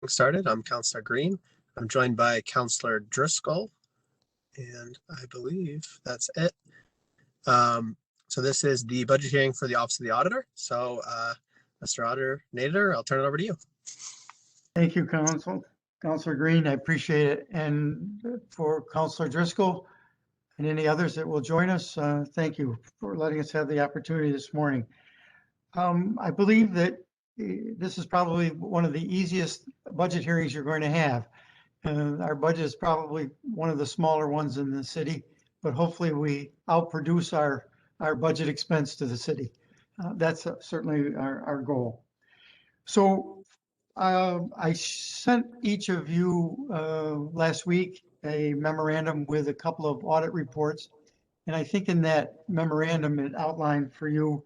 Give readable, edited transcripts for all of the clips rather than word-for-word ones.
started. I'm Counselor Green. I'm joined by Counselor Driscoll, and I believe that's it. So this is the budget hearing for the Office of the Auditor. So, Mr. Auditor Nader, I'll turn it over to you. Thank you, Counselor Green. I appreciate it. And for Counselor Driscoll and any others that will join us, thank you for letting us have the opportunity this morning. I believe that this is probably one of the easiest budget hearings you're going to have. Our budget is probably one of the smaller ones in the city, but hopefully we outproduce our budget expense to the city. That's certainly our goal. So I sent each of you last week a memorandum with a couple of audit reports. And I think in that memorandum, it outlined for you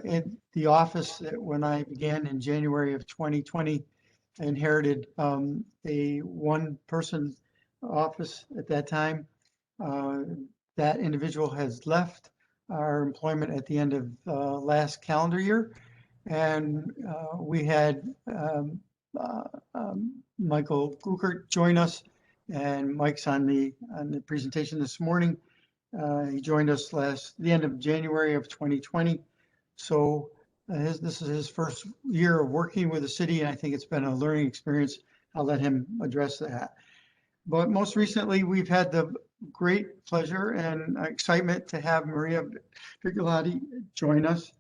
in the office that when I began in January of 2020, I inherited a one-person office at that time. That individual has left our employment at the end of last calendar year. And we had Michael Gukert join us, and Mike's on the presentation this morning. He joined us the end of January of 2020. So this is his first year of working with the city, and I think it's been a learning experience. I'll let him address that. But most recently, we've had the great pleasure and excitement to have Maria Pigliati join us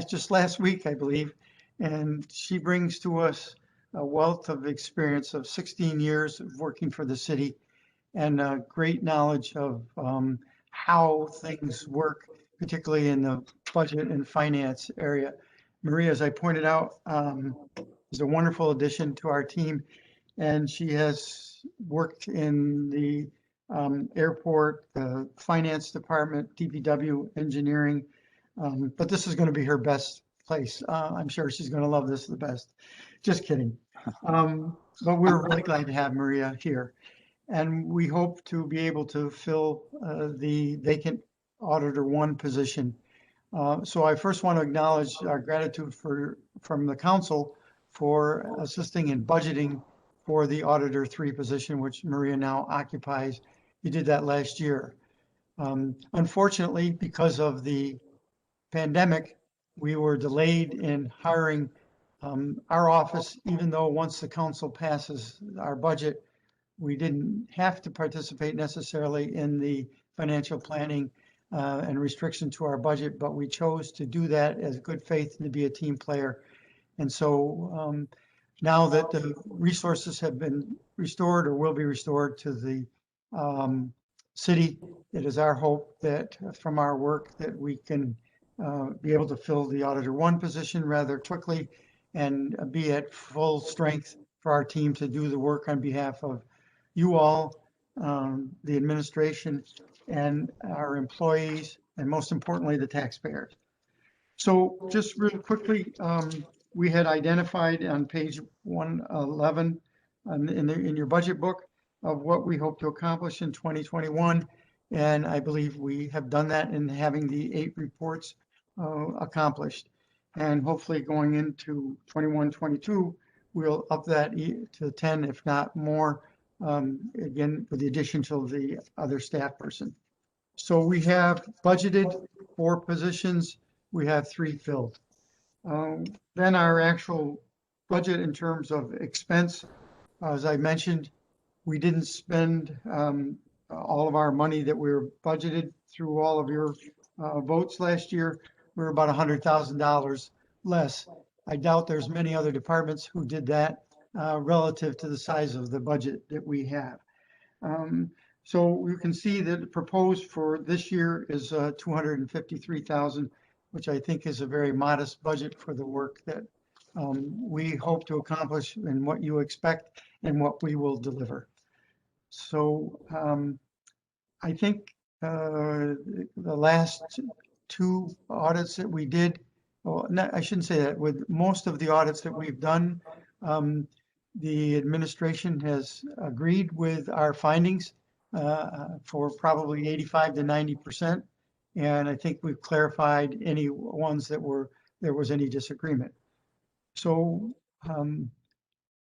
just last week, I believe. And she brings to us a wealth of experience of 16 years of working for the city and a great knowledge of how things work, particularly in the budget and finance area. Maria, as I pointed out, is a wonderful addition to our team, and she has worked in the airport, the finance department, DPW, engineering, but this is going to be her best place. I'm sure she's going to love this the best. Just kidding. But we're really glad to have Maria here. And we hope to be able to fill the vacant Auditor 1 position. So I first want to acknowledge our gratitude from the council for assisting in budgeting for the Auditor 3 position, which Maria now occupies. You did that last year. Unfortunately, because of the pandemic, we were delayed in hiring our office, even though once the council passes our budget, we didn't have to participate necessarily in the financial planning and restriction to our budget, but we chose to do that as good faith and to be a team player. And so now that the resources have been restored or will be restored to the city, it is our hope that from our work that we can be able to fill the Auditor 1 position rather quickly and be at full strength for our team to do the work on behalf of you all, the administration, and our employees, and most importantly, the taxpayers. So just really quickly, we had identified on page 111 in your budget book of what we hope to accomplish in 2021. And I believe we have done that in having the 8 reports accomplished. And hopefully going into 21-22, we'll up that to 10, if not more, again, with the addition to the other staff person. So we have budgeted 4 positions. We have 3 filled. Then our actual budget in terms of expense, as I mentioned, we didn't spend all of our money that we were budgeted through all of your votes last year. We were about $100,000 less. I doubt there's many other departments who did that relative to the size of the budget that we have. So you can see that the proposed for this year is $253,000, which I think is a very modest budget for the work that we hope to accomplish and what you expect and what we will deliver. So I think the last 2 audits that we did, well, I shouldn't say that, with most of the audits that we've done, the administration has agreed with our findings for probably 85 to 90%. And I think we've clarified any ones that there was any disagreement. So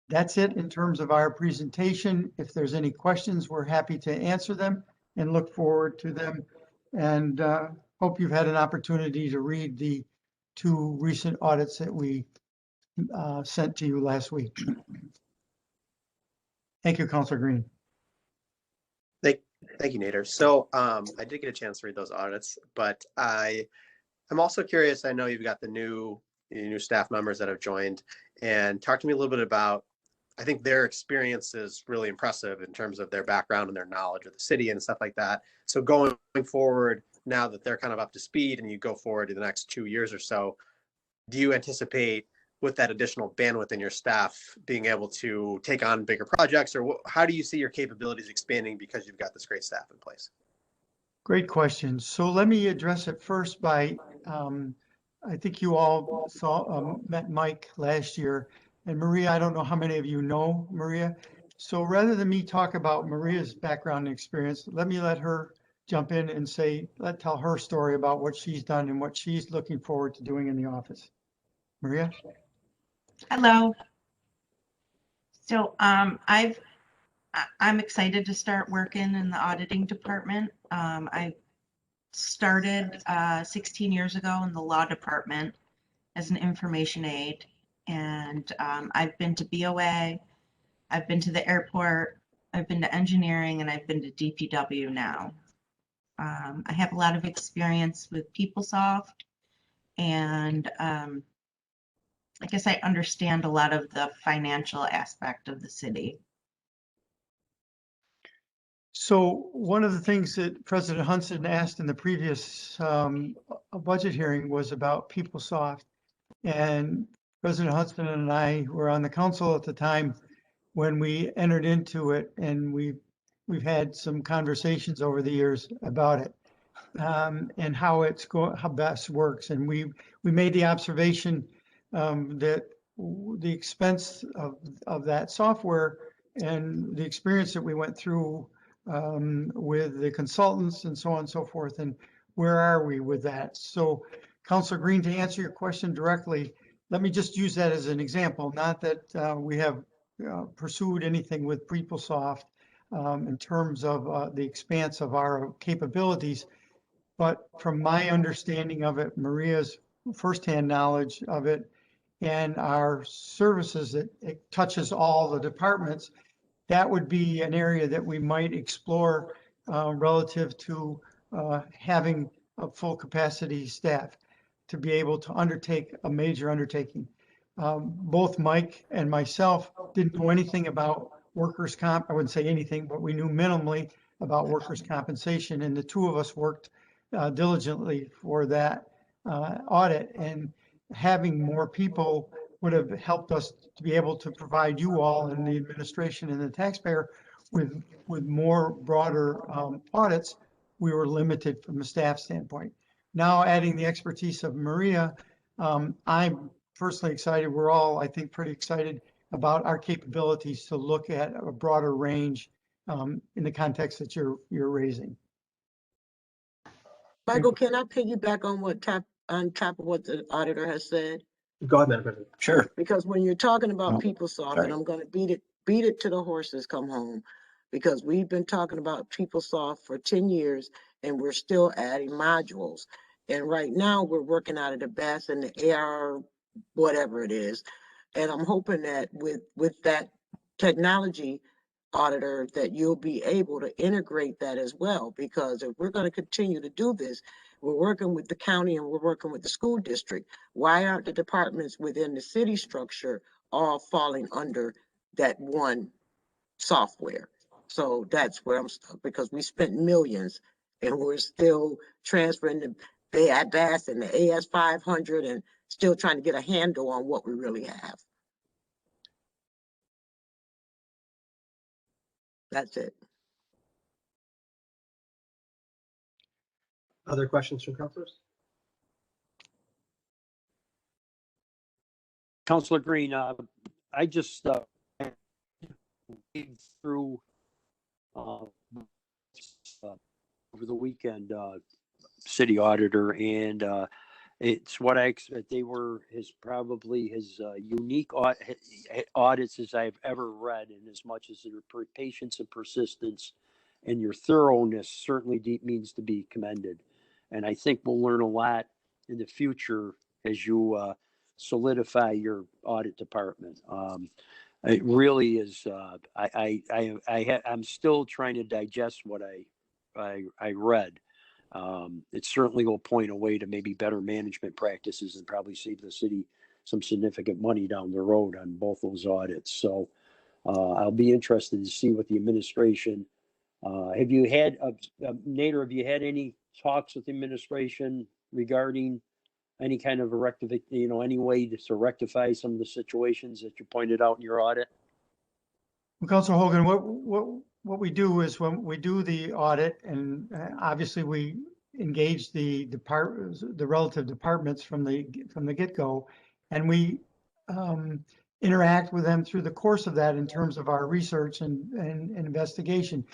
That's it in terms of our presentation. If there's any questions, we're happy to answer them and look forward to them. And hope you've had an opportunity to read the 2 recent audits that we sent to you last week. Thank you, Councilor Green. Thank you, Nader. So I did get a chance to read those audits, but I'm also curious. I know you've got the new staff members that have joined, and talk to me a little bit about. I think their experience is really impressive in terms of their background and their knowledge of the city and stuff like that. So going forward, now that they're kind of up to speed and you go forward to the next 2 years or so, do you anticipate with that additional bandwidth in your staff being able to take on bigger projects, or how do you see your capabilities expanding because you've got this great staff in place? Great question. So let me address it first by, I think you all met Mike last year. And Maria, I don't know how many of you know Maria. So rather than me talk about Maria's background and experience, let her jump in and tell her story about what she's done and what she's looking forward to doing in the office. Maria? Hello. So I'm excited to start working in the auditing department. I started 16 years ago in the law department as an information aide, and I've been to BOA, I've been to the airport, I've been to engineering, and I've been to DPW now. I have a lot of experience with Peoplesoft, and I guess I understand a lot of the financial aspect of the city. So one of the things that President Hunson asked in the previous budget hearing was about Peoplesoft. And President Hunson and I were on the council at the time when we entered into it, and we've had some conversations over the years about it and how how best works. And we made the observation that the expense of that software and the experience that we went through with the consultants and so on and so forth, and where are we with that? So Councilor Green, to answer your question directly, let me just use that as an example, not that we have pursued anything with Peoplesoft in terms of the expanse of our capabilities, but from my understanding of it, Maria's firsthand knowledge of it, and our services, it touches all the departments. That would be an area that we might explore relative to having a full capacity staff to be able to undertake a major undertaking. Both Mike and myself didn't know anything about workers' comp. I wouldn't say anything, but we knew minimally about workers' compensation, and the 2 of us worked diligently for that audit, and having more people would have helped us to be able to provide you all in the administration and the taxpayer with more broader audits. We were limited from a staff standpoint. Now adding the expertise of Maria, I'm personally excited. We're all, I think, pretty excited about our capabilities to look at a broader range in the context that you're raising. Michael, can I piggyback on top of what the auditor has said? Go ahead, Madam President. Sure. Because when you're talking about No, Peoplesoft, sorry. and I'm gonna beat it to the horses come home, because we've been talking about Peoplesoft for 10 years and we're still adding modules. And right now we're working out of the BAS and the AR, whatever it is. And I'm hoping that with that technology, auditor, that you'll be able to integrate that as well, because if we're going to continue to do this, we're working with the county and we're working with the school district. Why aren't the departments within the city structure all falling under that one software? So that's where I'm stuck, because we spent millions and we're still transferring the ADAS and the AS500 and still trying to get a handle on what we really have. That's it. Other questions from councilors? Councilor Green, I just read through over the weekend, city auditor, and it's what I expect. They were probably his unique audits as I've ever read, and as much as your patience and persistence and your thoroughness certainly means to be commended. And I think we'll learn a lot in the future as you solidify your audit department. It really is. I'm still trying to digest what I read. It certainly will point a way to maybe better management practices and probably save the city some significant money down the road on both those audits. So I'll be interested to see what the administration. Have you had, Nader? Have you had any talks with the administration regarding any kind of any way to rectify some of the situations that you pointed out in your audit? Well, Councilor Hogan, what we do is when we do the audit, and obviously we engage the relative departments from the get-go, and we interact with them through the course of that in terms of our research and investigation.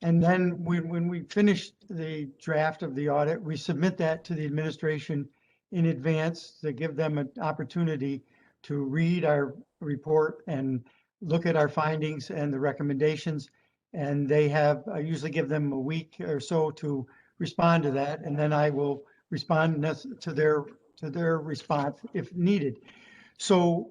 And then when we finish the draft of the audit, we submit that to the administration in advance to give them an opportunity to read our report and look at our findings and the recommendations. And they I usually give them a week or so to respond to that. And then I will respond to their response if needed. So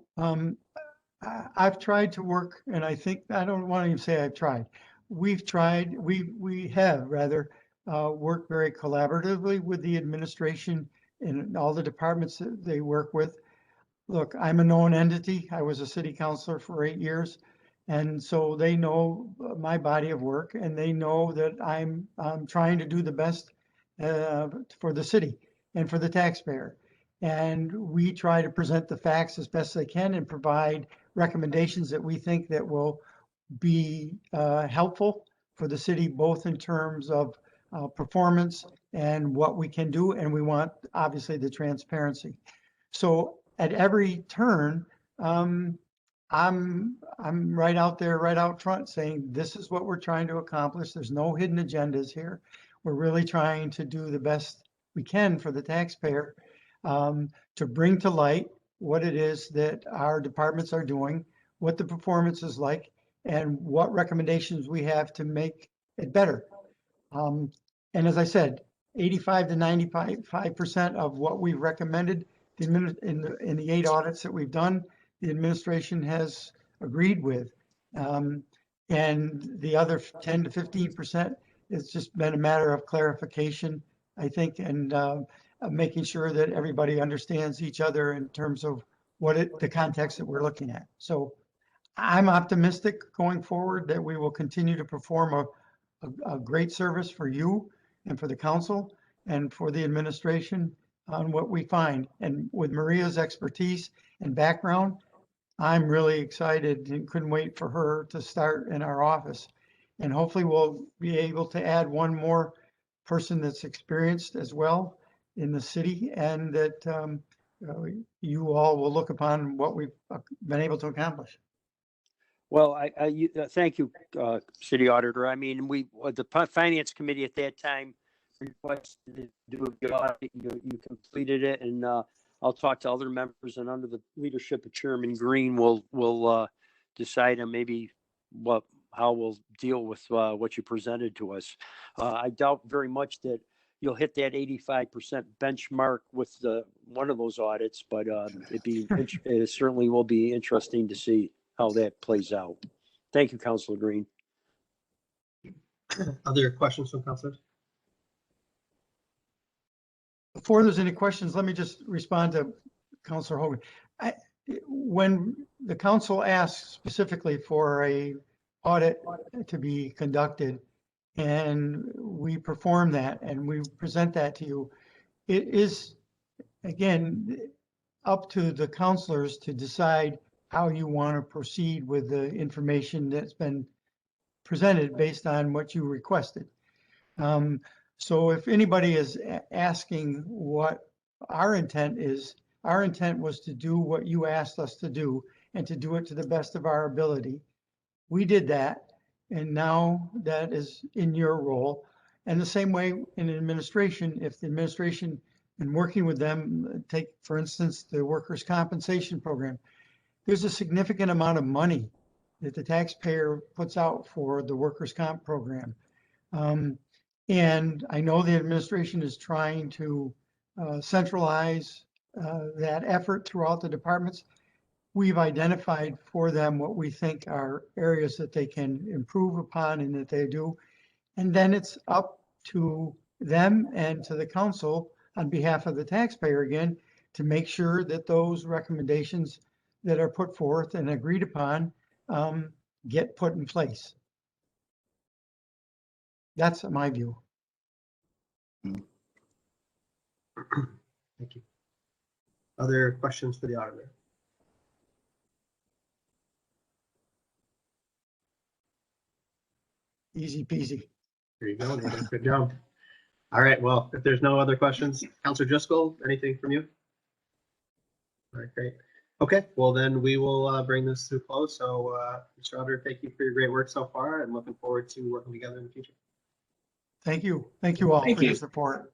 I've tried to work, and I don't want to even say I've tried. We have rather worked very collaboratively with the administration and all the departments that they work with. Look, I'm a known entity. I was a city councilor for 8 years. And so they know my body of work, and they know that I'm trying to do the best for the city and for the taxpayer. And we try to present the facts as best they can and provide recommendations that we think that will be helpful for the city, both in terms of performance and what we can do. And we want, obviously, the transparency. So at every turn, I'm right out there, right out front saying, this is what we're trying to accomplish. There's no hidden agendas here. We're really trying to do the best we can for the taxpayer, to bring to light what it is that our departments are doing, what the performance is like, and what recommendations we have to make it better. And as I said, 85 to 95% of what we've recommended in the 8 audits that we've done, the administration has agreed with. And the other 10 to 15%, it's just been a matter of clarification, I think, and making sure that everybody understands each other in terms of the context that we're looking at. So I'm optimistic going forward that we will continue to perform a great service for you and for the council and for the administration on what we find. And with Maria's expertise and background, I'm really excited and couldn't wait for her to start in our office. And hopefully we'll be able to add one more person that's experienced as well in the city, and that you all will look upon what we've been able to accomplish. Well, thank you, City Auditor. I mean, the Finance Committee at that time requested to do the audit. You completed it, and I'll talk to other members, and under the leadership of Chairman Green, we'll decide on maybe how we'll deal with what you presented to us. I doubt very much that you'll hit that 85% benchmark with one of those audits, but it certainly will be interesting to see how that plays out. Thank you, Councilor Green. Other questions from councilors? Before there's any questions, let me just respond to Councilor Hogan. When the council asks specifically for a audit to be conducted, and we perform that and we present that to you, it is, again, up to the councilors to decide how you want to proceed with the information that's been presented based on what you requested. So if anybody is asking what our intent is, our intent was to do what you asked us to do and to do it to the best of our ability. We did that, and now that is in your role. And the same way in administration, if the administration and working with them, take, for instance, the workers' compensation program. There's a significant amount of money that the taxpayer puts out for the workers' comp program. And I know the administration is trying to centralize that effort throughout the departments. We've identified for them what we think are areas that they can improve upon and that they do. And then it's up to them and to the council on behalf of the taxpayer again, to make sure that those recommendations that are put forth and agreed upon get put in place. That's my view. Thank you. Other questions for the auditor? Easy peasy. There you go, Nathan. Good job. All right, well, if there's no other questions, Councilor Driscoll, anything from you? All right, great. Okay, well then we will bring this to a close. So Mr. Auditor, thank you for your great work so far and looking forward to working together in the future. Thank you. Thank you all for your support.